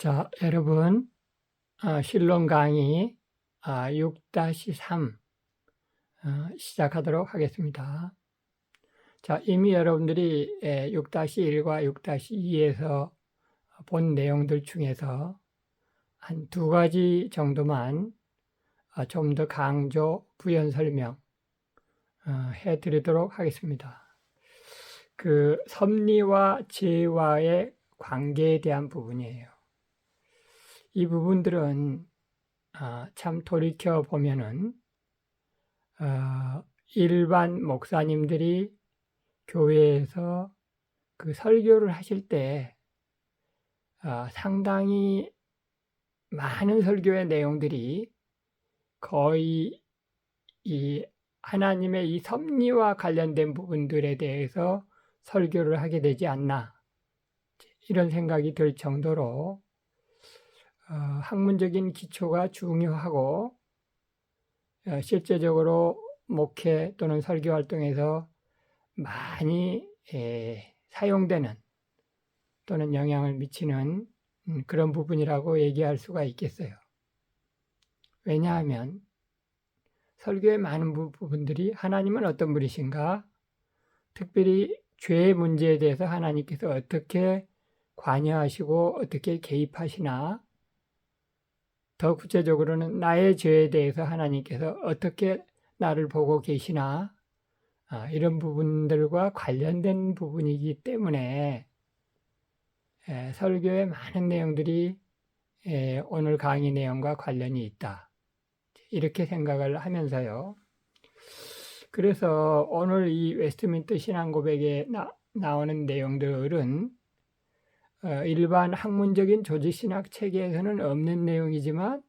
자, 여러분, 신론 강의 6-3 시작하도록 하겠습니다. 자, 이미 여러분들이 6-1과 6-2에서 본 내용들 중에서 한 두 가지 정도만 좀 더 강조, 부연 설명 해드리도록 하겠습니다. 그 섭리와 재와의 관계에 대한 부분이에요. 이 부분들은 참 돌이켜 보면은 일반 목사님들이 교회에서 그 설교를 하실 때 상당히 많은 설교의 내용들이 거의 이 하나님의 이 섭리와 관련된 부분들에 대해서 설교를 하게 되지 않나, 이런 생각이 들 정도로 학문적인 기초가 중요하고 실제적으로 목회 또는 설교 활동에서 많이 사용되는 또는 영향을 미치는 그런 부분이라고 얘기할 수가 있겠어요. 왜냐하면 설교의 많은 부분들이 하나님은 어떤 분이신가, 특별히 죄의 문제에 대해서 하나님께서 어떻게 관여하시고 어떻게 개입하시나, 더 구체적으로는 나의 죄에 대해서 하나님께서 어떻게 나를 보고 계시나, 이런 부분들과 관련된 부분이기 때문에 설교의 많은 내용들이 오늘 강의 내용과 관련이 있다, 이렇게 생각을 하면서요. 그래서 오늘 이 웨스트민스터 신앙고백에 나오는 내용들은 일반 학문적인 조직신학 체계에서는 없는 내용이지만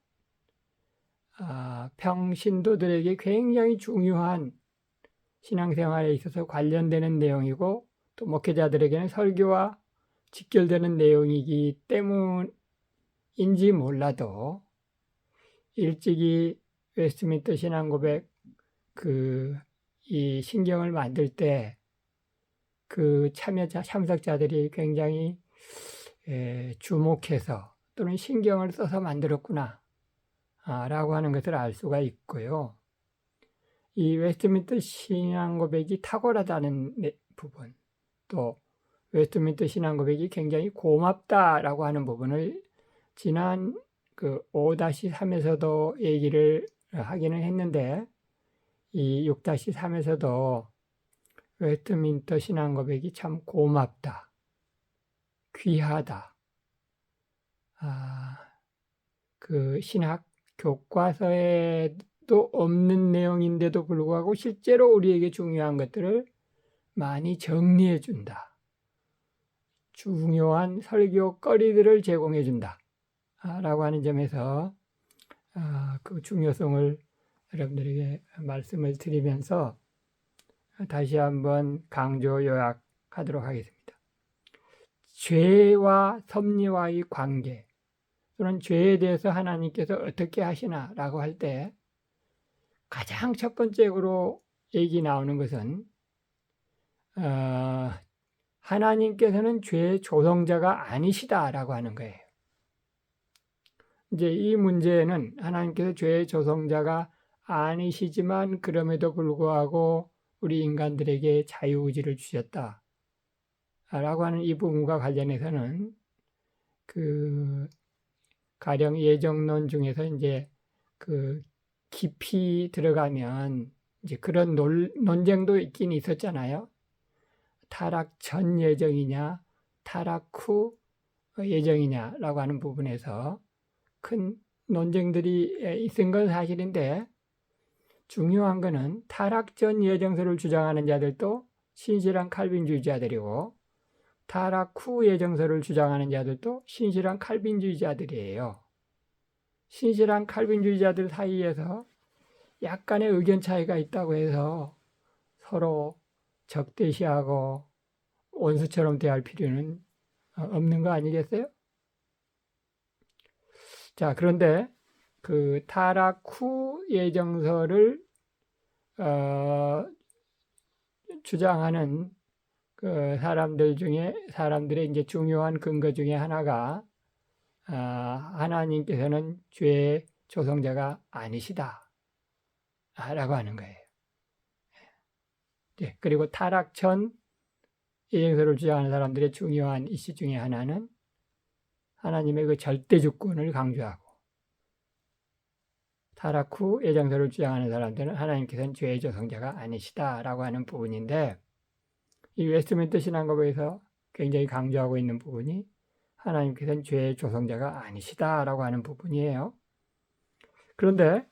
평신도들에게 굉장히 중요한 신앙생활에 있어서 관련되는 내용이고, 또 목회자들에게는 설교와 직결되는 내용이기 때문인지 몰라도 일찍이 웨스트민스터 신앙고백 이 신경을 만들 때 그 참석자들이 굉장히 주목해서 또는 신경을 써서 만들었구나 라고 하는 것을 알 수가 있고요. 이 웨스트민스터 신앙고백이 탁월하다는 부분, 또 웨스트민스터 신앙고백이 굉장히 고맙다라고 하는 부분을 지난 5-3에서도 얘기를 하기는 했는데, 이 6-3에서도 웨스트민스터 신앙고백이 참 고맙다, 귀하다, 그 신학 교과서에도 없는 내용인데도 불구하고 실제로 우리에게 중요한 것들을 많이 정리해 준다, 중요한 설교거리들을 제공해 준다 라고 하는 점에서 그 중요성을 여러분들에게 말씀을 드리면서 다시 한번 강조 요약하도록 하겠습니다. 죄와 섭리와의 관계, 또는 죄에 대해서 하나님께서 어떻게 하시나라고 할 때 가장 첫 번째로 얘기 나오는 것은 하나님께서는 죄의 조성자가 아니시다라고 하는 거예요. 이제 이 문제는 하나님께서 죄의 조성자가 아니시지만 그럼에도 불구하고 우리 인간들에게 자유의지를 주셨다 라고 하는 이 부분과 관련해서는 가령 예정론 중에서 이제 깊이 들어가면 이제 그런 논쟁도 있긴 있었잖아요. 타락 전 예정이냐, 타락 후 예정이냐라고 하는 부분에서 큰 논쟁들이 있은 건 사실인데, 중요한 것은 타락 전 예정설을 주장하는 자들도 신실한 칼빈주의자들이고, 타락 후 예정설을 주장하는 자들도 신실한 칼빈주의자들이에요. 신실한 칼빈주의자들 사이에서 약간의 의견 차이가 있다고 해서 서로 적대시하고 원수처럼 대할 필요는 없는 거 아니겠어요? 자, 그런데 그 타락 후 예정설을 주장하는 그 사람들의 이제 중요한 근거 중에 하나가 하나님께서는 죄의 조성자가 아니시다 라고 하는 거예요. 네, 그리고 타락 전 예정서를 주장하는 사람들의 중요한 이슈 중에 하나는 하나님의 그 절대 주권을 강조하고, 타락 후 예정서를 주장하는 사람들은 하나님께서는 죄의 조성자가 아니시다라고 하는 부분인데, 이 웨스트민스터 신앙법에서 굉장히 강조하고 있는 부분이 하나님께서는 죄의 조성자가 아니시다라고 하는 부분이에요. 그런데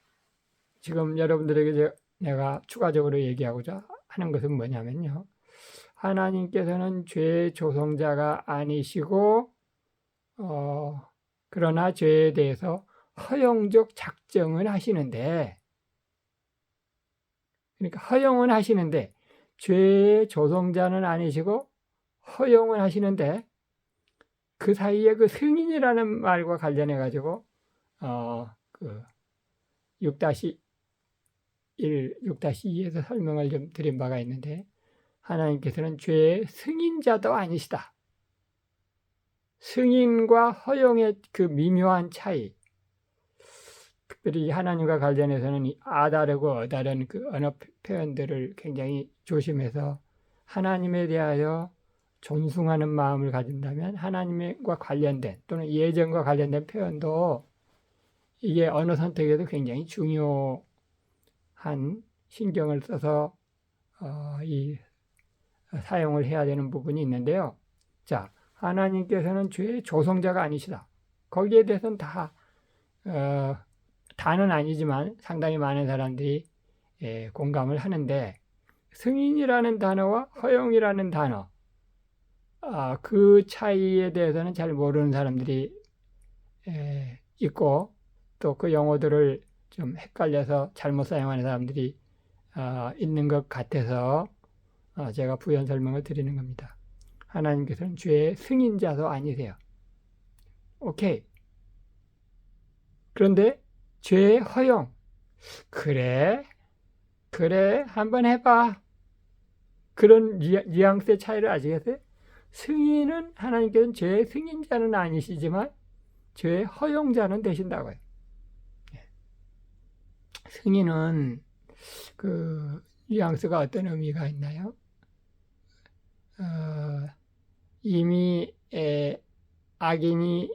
지금 여러분들에게 내가 추가적으로 얘기하고자 하는 것은 뭐냐면요, 하나님께서는 죄의 조성자가 아니시고 그러나 죄에 대해서 허용적 작정을 하시는데, 그러니까 허용은 하시는데 죄의 조성자는 아니시고 허용은 하시는데, 그 사이에 그 승인이라는 말과 관련해 가지고 그 6-1, 6-2에서 설명을 좀 드린 바가 있는데, 하나님께서는 죄의 승인자도 아니시다. 승인과 허용의 그 미묘한 차이, 특별히 하나님과 관련해서는 이 아다르고 어다른 그 언어 표현들을 굉장히 조심해서 하나님에 대하여 존중하는 마음을 가진다면 하나님과 관련된 또는 예정과 관련된 표현도 이게 언어 선택에도 굉장히 중요한 신경을 써서 이 사용을 해야 되는 부분이 있는데요. 자, 하나님께서는 죄의 조성자가 아니시다. 거기에 대해서는 다는 아니지만 상당히 많은 사람들이 공감을 하는데, 승인이라는 단어와 허용이라는 단어, 그 차이에 대해서는 잘 모르는 사람들이 있고, 또 그 용어들을 좀 헷갈려서 잘못 사용하는 사람들이 있는 것 같아서 제가 부연 설명을 드리는 겁니다. 하나님께서는 죄의 승인자도 아니세요. 오케이. 그런데 죄의 허용, 그래 한번 해봐, 그런 뉘앙스의 차이를 아시겠어요? 승인은, 하나님께서는 죄의 승인자는 아니시지만 죄의 허용자는 되신다고요. 승인은 그 뉘앙스가 어떤 의미가 있나요? 이미 악인이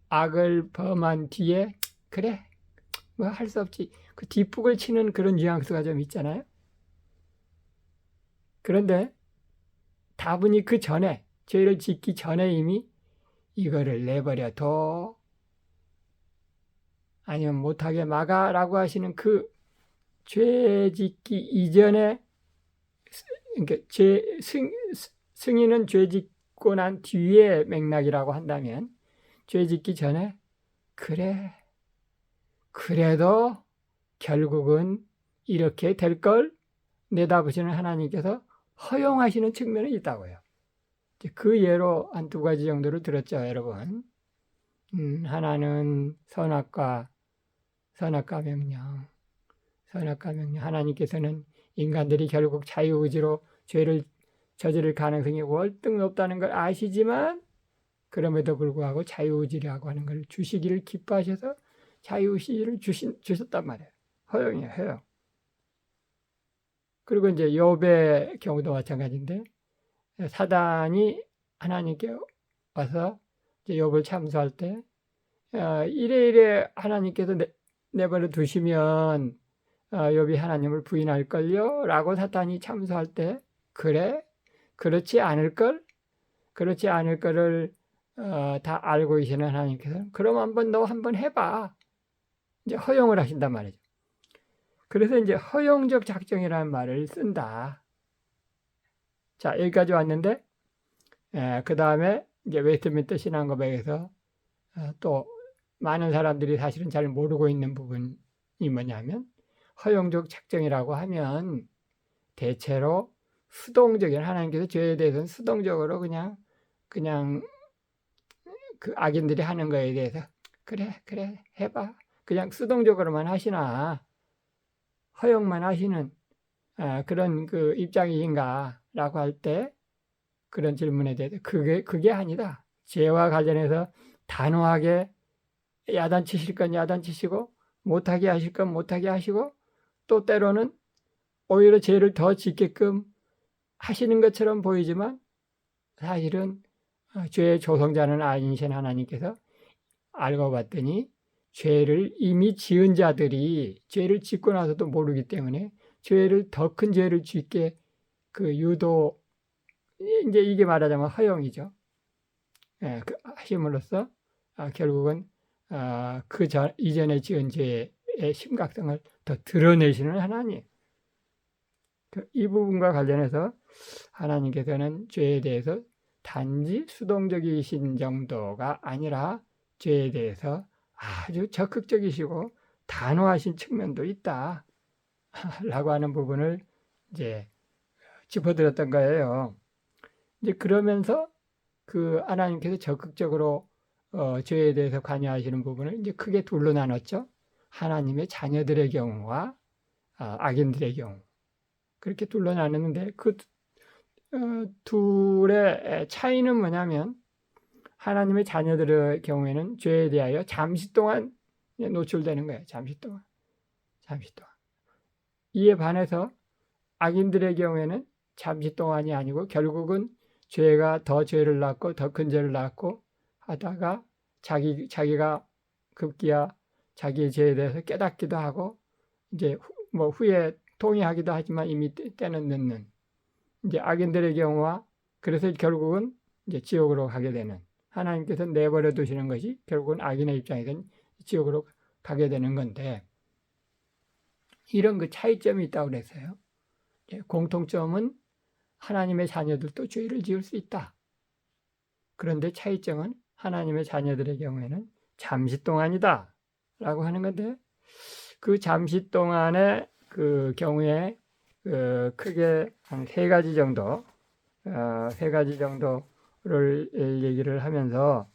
악을 범한 뒤에 그래 뭐 할 수 없지, 그 뒷북을 치는 그런 뉘앙스가 좀 있잖아요. 그런데 다분히 그 전에, 죄를 짓기 전에 이미 이거를 내버려둬, 아니면 못하게 막아라고 하시는 그 죄 짓기 이전에, 그러니까 승인은 죄 짓고 난 뒤에 맥락이라고 한다면, 죄 짓기 전에 그래 그래도 결국은 이렇게 될 걸 내다보시는 하나님께서 허용하시는 측면이 있다고요. 그 예로 한 2가지 정도를 들었죠, 여러분. 하나는 선악과 명령. 하나님께서는 인간들이 결국 자유의지로 죄를 저지를 가능성이 월등 높다는 걸 아시지만, 그럼에도 불구하고 자유의지라고 하는 걸 주시기를 기뻐하셔서 자유의지를 주셨단 말이에요. 허용이에요, 허용. 그리고 이제 욥의 경우도 마찬가지인데, 사단이 하나님께 와서 이제 욥을 참소할 때, 이래 하나님께서 내버려 두시면 욥이 하나님을 부인할걸요? 라고 사탄이 참소할 때, 그래? 그렇지 않을 거를 다 알고 계시는 하나님께서 그럼 너 한번 해봐, 이제 허용을 하신단 말이죠. 그래서 이제 허용적 작정이라는 말을 쓴다. 자, 여기까지 왔는데, 그 다음에 이제 웨스트민스터 신앙고백에서 또 많은 사람들이 사실은 잘 모르고 있는 부분이 뭐냐면, 허용적 작정이라고 하면 대체로 수동적인, 하나님께서 죄에 대해서는 수동적으로 그냥 그 악인들이 하는 거에 대해서 그래 해봐, 그냥 수동적으로만 하시나 허용만 하시는 그런 그 입장이신가 라고 할 때, 그런 질문에 대해서 그게 아니다. 죄와 관련해서 단호하게 야단치실 건 야단치시고 못하게 하실 건 못하게 하시고 또 때로는 오히려 죄를 더 짓게끔 하시는 것처럼 보이지만 사실은 죄의 조성자는 아니신 하나님께서 알고 봤더니 죄를 이미 지은 자들이 죄를 짓고 나서도 모르기 때문에 죄를 더 큰 죄를 짓게 그 유도 이제 이게 말하자면 허용이죠. 예, 그 하심으로써 결국은 이전에 지은 죄의 심각성을 더 드러내시는 하나님. 이 부분과 관련해서 하나님께서는 죄에 대해서 단지 수동적이신 정도가 아니라 죄에 대해서 아주 적극적이시고 단호하신 측면도 있다. 라고 하는 부분을 이제 짚어드렸던 거예요. 이제 그러면서 그 하나님께서 적극적으로 죄에 대해서 관여하시는 부분을 이제 크게 둘로 나눴죠. 하나님의 자녀들의 경우와 악인들의 경우. 그렇게 둘로 나눴는데 그 둘의 차이는 뭐냐면 하나님의 자녀들의 경우에는 죄에 대하여 잠시 동안 노출되는 거예요. 잠시 동안. 이에 반해서 악인들의 경우에는 잠시 동안이 아니고 결국은 죄가 더 죄를 낳고 더 큰 죄를 낳고 하다가 자기가 급기야 자기의 죄에 대해서 깨닫기도 하고 이제 뭐 후에 동의하기도 하지만 이미 때는 늦는 이제 악인들의 경우와 그래서 결국은 이제 지옥으로 가게 되는 하나님께서 내버려 두시는 것이 결국은 악인의 입장에서는 지옥으로 가게 되는 건데 이런 그 차이점이 있다고 그랬어요. 공통점은 하나님의 자녀들도 죄를 지을 수 있다. 그런데 차이점은 하나님의 자녀들의 경우에는 잠시 동안이다 라고 하는 건데 그 잠시 동안의 그 경우에 크게 한 세 가지 정도를 얘기를 하면서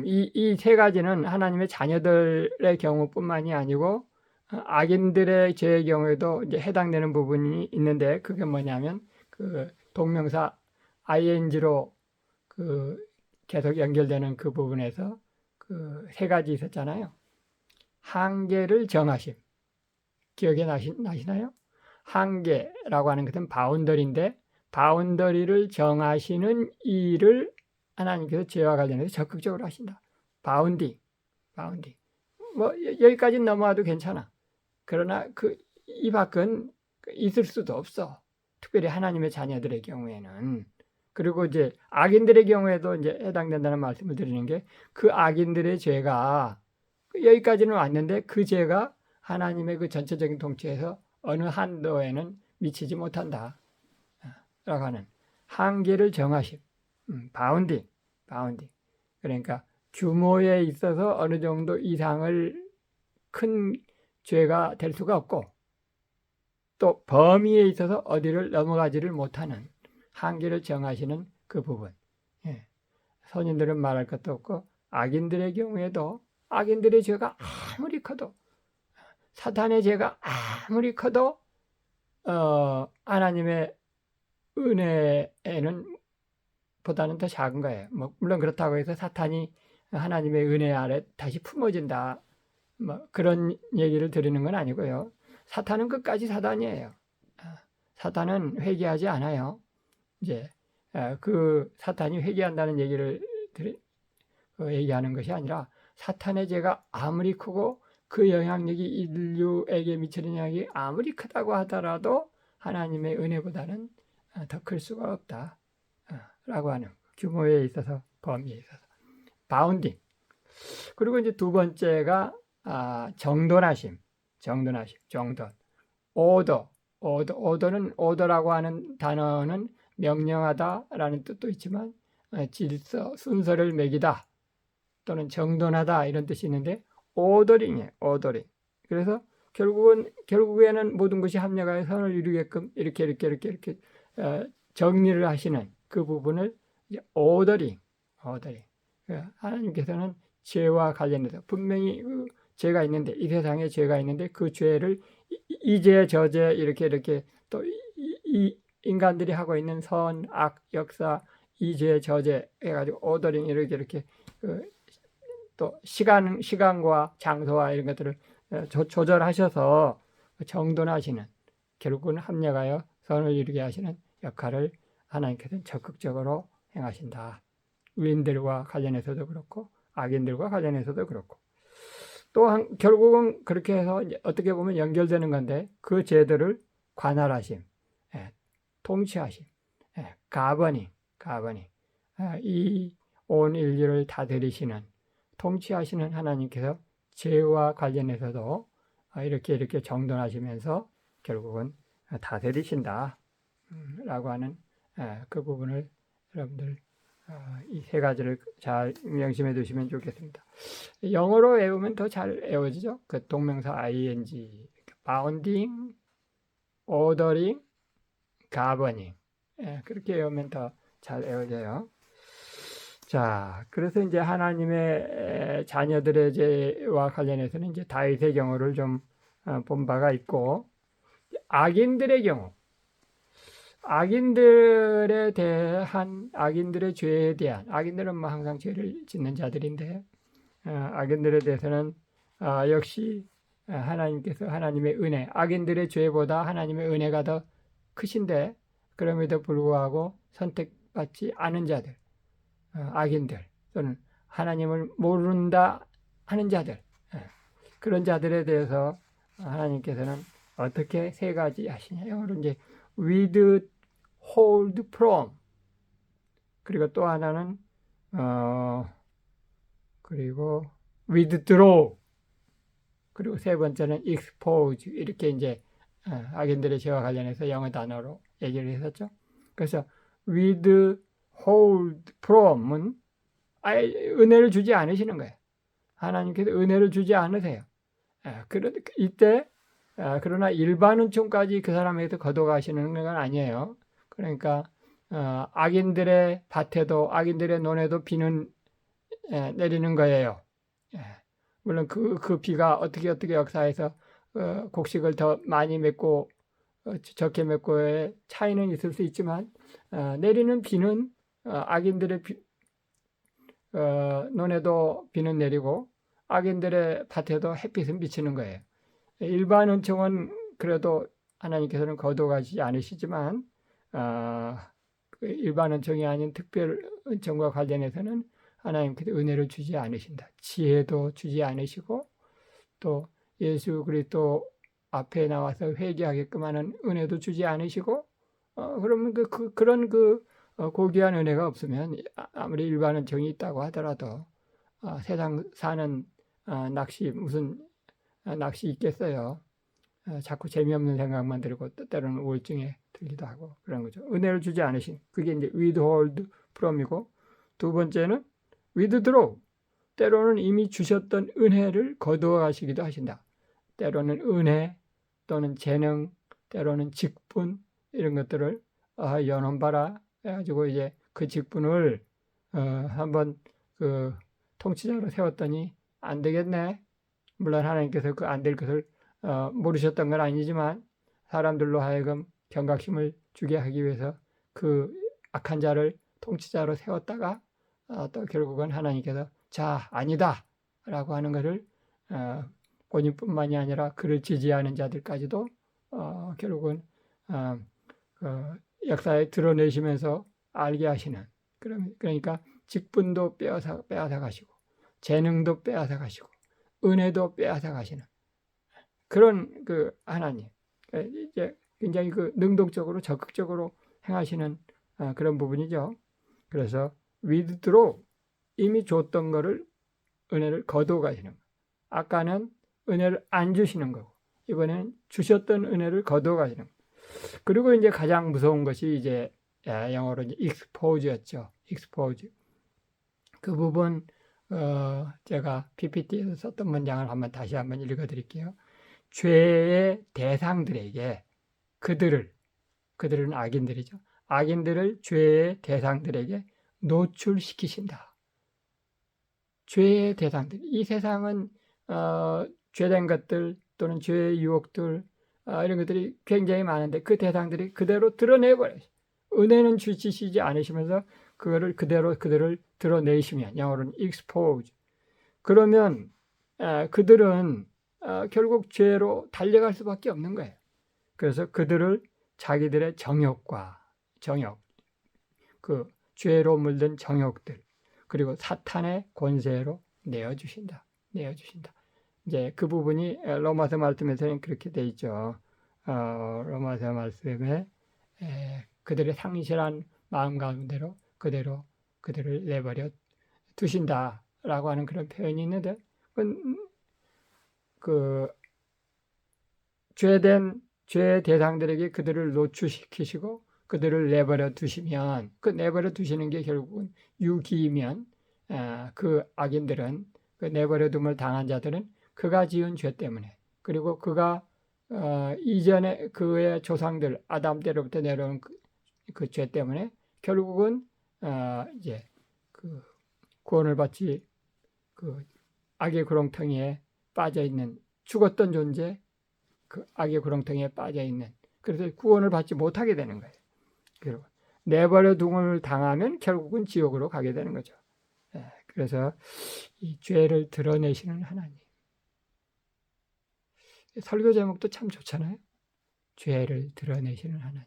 이 세 가지는 하나님의 자녀들의 경우뿐만이 아니고 악인들의 죄의 경우에도 이제 해당되는 부분이 있는데 그게 뭐냐면 그 동명사 ing로 그 계속 연결되는 그 부분에서 그 세 가지 있었잖아요. 한계를 정하심. 기억이 나시나요? 한계라고 하는 것은 바운더리인데 바운더리를 정하시는 일을 하나님께서 죄와 관련해서 적극적으로 하신다. 바운딩. 뭐 여기까지는 넘어와도 괜찮아. 그러나 이 밖은 있을 수도 없어. 특별히 하나님의 자녀들의 경우에는. 그리고 이제 악인들의 경우에도 이제 해당된다는 말씀을 드리는 게 그 악인들의 죄가 여기까지는 왔는데 그 죄가 하나님의 그 전체적인 통치에서 어느 한도에는 미치지 못한다. 라고 하는 한계를 정하심. 바운딩. 그러니까 규모에 있어서 어느 정도 이상을 큰 죄가 될 수가 없고 또 범위에 있어서 어디를 넘어가지를 못하는 한계를 정하시는 그 부분. 선인들은 말할 것도 없고 악인들의 경우에도 악인들의 죄가 아무리 커도 사탄의 죄가 아무리 커도 하나님의 은혜에는 보다는 더 작은 거예요. 뭐 물론 그렇다고 해서 사탄이 하나님의 은혜 아래 다시 품어진다. 뭐 그런 얘기를 드리는 건 아니고요. 사탄은 끝까지 사탄이에요. 사탄은 회개하지 않아요. 이제 그 사탄이 회개한다는 얘기를 얘기하는 것이 아니라 사탄의 죄가 아무리 크고 그 영향력이 인류에게 미치는 영향이 아무리 크다고 하더라도 하나님의 은혜보다는 더 클 수가 없다. 라고 하는 규모에 있어서 범위에 있어서 바운딩. 그리고 이제 두 번째가 정돈하심. 오더라고 하는 단어는 명령하다라는 뜻도 있지만 질서, 순서를 매기다 또는 정돈하다 이런 뜻이 있는데 오더링이에요. 그래서 결국에는 모든 것이 합력하여 선을 이루게끔 이렇게 정리를 하시는 그 부분을 오더링. 하나님께서는 죄와 관련해서 분명히 그 죄가 있는데 이 세상에 죄가 있는데 그 죄를 이 죄 저 죄 이렇게 또 인간들이 하고 있는 선, 악, 역사, 이죄, 저죄 해가지고 오더링 이렇게 또 시간과 장소와 이런 것들을 조절하셔서 정돈하시는, 결국은 합력하여 선을 이루게 하시는 역할을 하나님께서는 적극적으로 행하신다. 의인들과 관련해서도 그렇고 악인들과 관련해서도 그렇고, 또 결국은 그렇게 해서 어떻게 보면 연결되는 건데, 그 제도를 관할하심, 통치하심, 가버닝, 이 온 인류를 다스리시는, 통치하시는 하나님께서 죄와 관련해서도 이렇게 정돈하시면서 결국은 다스리신다 라고 하는 그 부분을 여러분들 이 세 가지를 잘 명심해 두시면 좋겠습니다. 영어로 외우면 더 잘 외워지죠. 그 동명사 ing, bounding, ordering, governing, 그렇게 외우면 더 잘 외워져요. 자, 그래서 이제 하나님의 자녀들의 죄와 관련해서는 이제 다윗의 경우를 좀 본 바가 있고, 악인들의 경우, 악인들에 대한, 악인들의 죄에 대한, 악인들은 뭐 항상 죄를 짓는 자들인데, 악인들에 대해서는 역시 하나님께서 하나님의 은혜, 악인들의 죄보다 하나님의 은혜가 더 크신데, 그럼에도 불구하고 선택받지 않은 자들, 악인들 또는 하나님을 모른다 하는 자들, 그런 자들에 대해서 하나님께서는 어떻게 세 가지 하시냐. 영어로 이제 withhold from, 그리고 또 하나는 그리고 withdraw, 그리고 세 번째는 expose, 이렇게 이제 악인들의 죄와 관련해서 영어 단어로 얘기를 했었죠. 그래서 withhold from은 은혜를 주지 않으시는 거예요. 하나님께서 은혜를 주지 않으세요. 이때 그러나 일반 은총까지 그 사람에게서 거둬가시는 건 아니에요. 그러니까 악인들의 밭에도, 악인들의 논에도 비는 내리는 거예요. 물론 그 비가 어떻게 역사에서 곡식을 더 많이 맺고 적게 맺고의 차이는 있을 수 있지만, 내리는 비는 악인들의 논에도 비는 내리고 악인들의 밭에도 햇빛은 비치는 거예요. 일반 은총은 그래도 하나님께서는 거둬가시지 않으시지만, 일반 은총이 아닌 특별 은총과 관련해서는 하나님께서 은혜를 주지 않으신다. 지혜도 주지 않으시고, 또 예수 그리스도 앞에 나와서 회개하게끔 하는 은혜도 주지 않으시고, 그러면 그런 고귀한 은혜가 없으면 아무리 일반 은총이 있다고 하더라도 세상 사는 무슨 낚시 있겠어요. 자꾸 재미없는 생각만 들고 때로는 우울증에 들기도 하고 그런 거죠. 은혜를 주지 않으신, 그게 이제 withhold from이고, 두 번째는 withdraw, 때로는 이미 주셨던 은혜를 거두어 가시기도 하신다. 때로는 은혜 또는 재능, 때로는 직분, 이런 것들을 연원봐라 해가지고 이제 그 직분을 한번 그 통치자로 세웠더니 안 되겠네. 물론 하나님께서 그 안 될 것을 모르셨던 건 아니지만, 사람들로 하여금 경각심을 주게 하기 위해서 그 악한 자를 통치자로 세웠다가 또 결국은 하나님께서 자, 아니다 라고 하는 것을 본인뿐만이 아니라 그를 지지하는 자들까지도 결국은 그 역사에 드러내시면서 알게 하시는, 그러니까 직분도 빼앗아 가시고, 재능도 빼앗아 가시고, 은혜도 빼앗아 가시는 그런 그 하나님, 이제 굉장히 그 능동적으로 적극적으로 행하시는 그런 부분이죠. 그래서 withdraw, 이미 줬던 거를, 은혜를 거두어 가시는 거. 아까는 은혜를 안 주시는 거고, 이번에는 주셨던 은혜를 거두어 가시는 거. 그리고 이제 가장 무서운 것이 이제 영어로 이제 expose였죠. expose. 그 부분 제가 PPT에서 썼던 문장을 다시 한번 읽어드릴게요. 죄의 대상들에게, 그들은 악인들이죠. 악인들을 죄의 대상들에게 노출시키신다. 죄의 대상들, 이 세상은 죄된 것들 또는 죄의 유혹들, 이런 것들이 굉장히 많은데 그 대상들이 그대로 드러내버려요. 은혜는 주시지 않으시면서 그거를 그대를 드러내시면, 영어로는 expose. 그러면 그들은 결국 죄로 달려갈 수밖에 없는 거예요. 그래서 그들을 자기들의 정욕, 그 죄로 물든 정욕들, 그리고 사탄의 권세로 내어주신다. 이제 그 부분이 로마서 말씀에서는 그렇게 돼 있죠. 로마서 말씀에 그들의 상실한 마음 가운데로 그들을 내버려 두신다라고 하는 그런 표현이 있는데, 그 죄 대상들에게 그들을 노출시키시고 그들을 내버려 두시면, 그 내버려 두시는 게 결국은 유기이면, 그 악인들은, 그 내버려 둠을 당한 자들은 그가 지은 죄 때문에, 그리고 그가 이전에 그의 조상들 아담 때로부터 내려온 그 죄 때문에 결국은 이제 그 구원을 받지, 그 악의 구렁텅이에 빠져 있는, 죽었던 존재, 그 악의 구렁텅이에 빠져 있는, 그래서 구원을 받지 못하게 되는 거예요. 그리고 내버려 둠을 당하면 결국은 지옥으로 가게 되는 거죠. 그래서 이 죄를 드러내시는 하나님. 설교 제목도 참 좋잖아요. 죄를 드러내시는 하나님.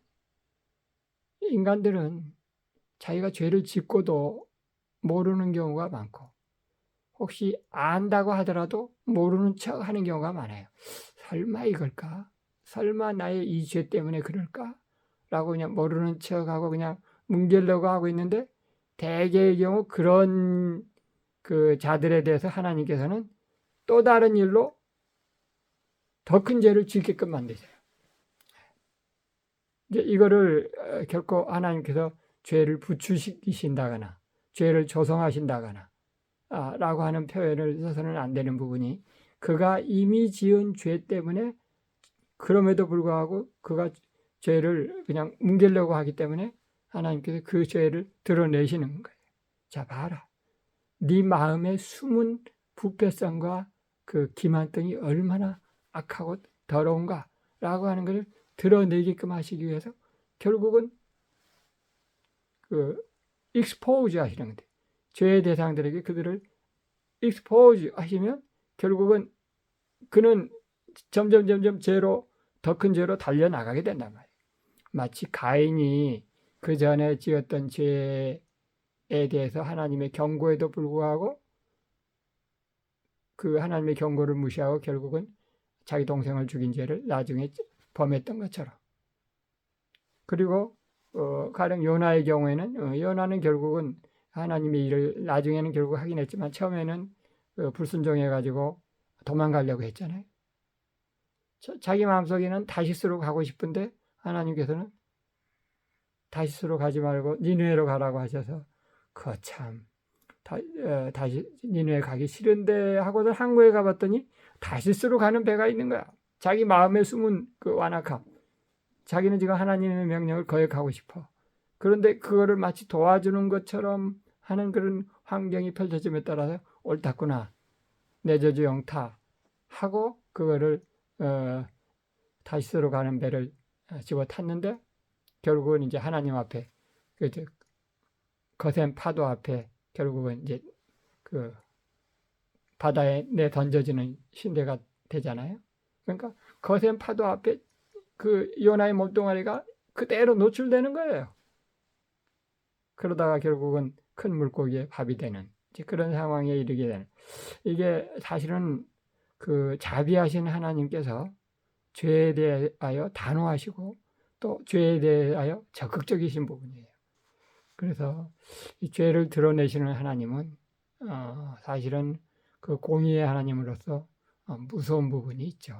인간들은 자기가 죄를 짓고도 모르는 경우가 많고, 혹시 안다고 하더라도 모르는 척 하는 경우가 많아요. 설마 이걸까? 설마 나의 이 죄 때문에 그럴까? 라고 그냥 모르는 척하고 그냥 뭉개려고 하고 있는데, 대개의 경우 그런 그 자들에 대해서 하나님께서는 또 다른 일로 더 큰 죄를 짓게끔 만드세요. 이제 이거를 결코 하나님께서 죄를 부추시킨다거나 죄를 조성하신다거나 라고 하는 표현을 써서는 안 되는 부분이, 그가 이미 지은 죄 때문에, 그럼에도 불구하고 그가 죄를 그냥 뭉개려고 하기 때문에 하나님께서 그 죄를 드러내시는 거예요. 자, 봐라. 네 마음의 숨은 부패성과 그 기만성이 얼마나 악하고 더러운가 라고 하는 것을 드러내게끔 하시기 위해서 결국은 그 expose 하시는 건데, 죄의 대상들에게 그들을 expose 하시면 결국은 그는 점점 죄로, 더 큰 죄로 달려나가게 된단 말이에요. 마치 가인이 그 전에 지었던 죄에 대해서 하나님의 경고에도 불구하고 그 하나님의 경고를 무시하고 결국은 자기 동생을 죽인 죄를 나중에 범했던 것처럼. 그리고 가령 요나의 경우에는 요나는 결국은 하나님의 일을 나중에는 결국 하긴 했지만 처음에는 불순종해가지고 도망가려고 했잖아요. 자기 마음속에는 다시스로 가고 싶은데 하나님께서는 다시스로 가지 말고 니느웨로 가라고 하셔서, 거참 다시 니느웨 가기 싫은데 하고는 항구에 가봤더니 다시스로 가는 배가 있는 거야. 자기 마음에 숨은 그 완악함, 자기는 지금 하나님의 명령을 거역하고 싶어. 그런데 그거를 마치 도와주는 것처럼 하는 그런 환경이 펼쳐짐에 따라서 옳았구나, 내 저주 영타 하고 그거를 다시스로 가는 배를 집어 탔는데, 결국은 이제 하나님 앞에, 그 거센 파도 앞에 결국은 이제 그 바다에 내 던져지는 신대가 되잖아요. 그러니까 거센 파도 앞에 그 요나의 몸뚱아리가 그대로 노출되는 거예요. 그러다가 결국은 큰 물고기의 밥이 되는 이제 그런 상황에 이르게 되는, 이게 사실은 그 자비하신 하나님께서 죄에 대하여 단호하시고 또 죄에 대하여 적극적이신 부분이에요. 그래서 이 죄를 드러내시는 하나님은 사실은 그 공의의 하나님으로서 무서운 부분이 있죠.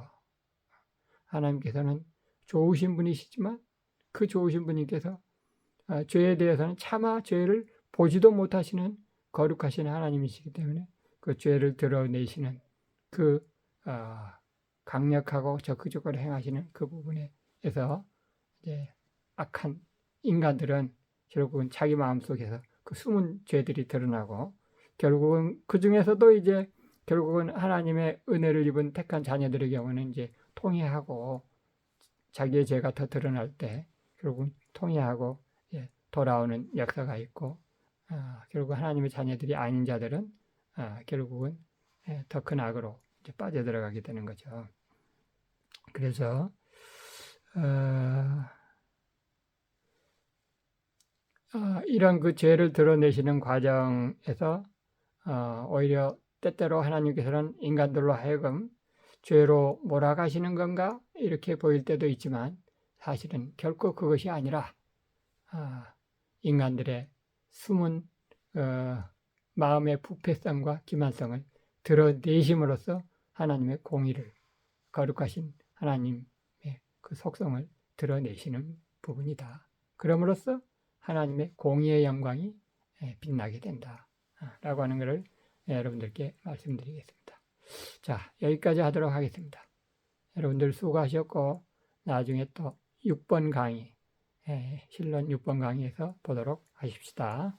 하나님께서는 좋으신 분이시지만 그 좋으신 분님께서 죄에 대해서는 차마 죄를 보지도 못하시는 거룩하신 하나님이시기 때문에 그 죄를 드러내시는 그 강력하고 적극적으로 행하시는 그 부분에서 이제 악한 인간들은 결국은 자기 마음속에서 그 숨은 죄들이 드러나고, 결국은 그 중에서도 이제 결국은 하나님의 은혜를 입은 택한 자녀들의 경우는 이제 통회하고 자기의 죄가 더 드러날 때 결국은 통회하고 돌아오는 역사가 있고, 결국 하나님의 자녀들이 아닌 자들은 결국은 더 큰 악으로 빠져들어가게 되는 거죠. 그래서 이런 그 죄를 드러내시는 과정에서 오히려 때때로 하나님께서는 인간들로 하여금 죄로 몰아가시는 건가 이렇게 보일 때도 있지만, 사실은 결코 그것이 아니라 인간들의 숨은 마음의 부패성과 기만성을 드러내심으로써 하나님의 공의를, 거룩하신 하나님의 그 속성을 드러내시는 부분이다. 그럼으로써 하나님의 공의의 영광이 빛나게 된다 라고 하는 것을 여러분들께 말씀드리겠습니다. 자, 여기까지 하도록 하겠습니다. 여러분들 수고하셨고, 나중에 또 6번 강의, 신론 6번 강의에서 보도록 하십시다.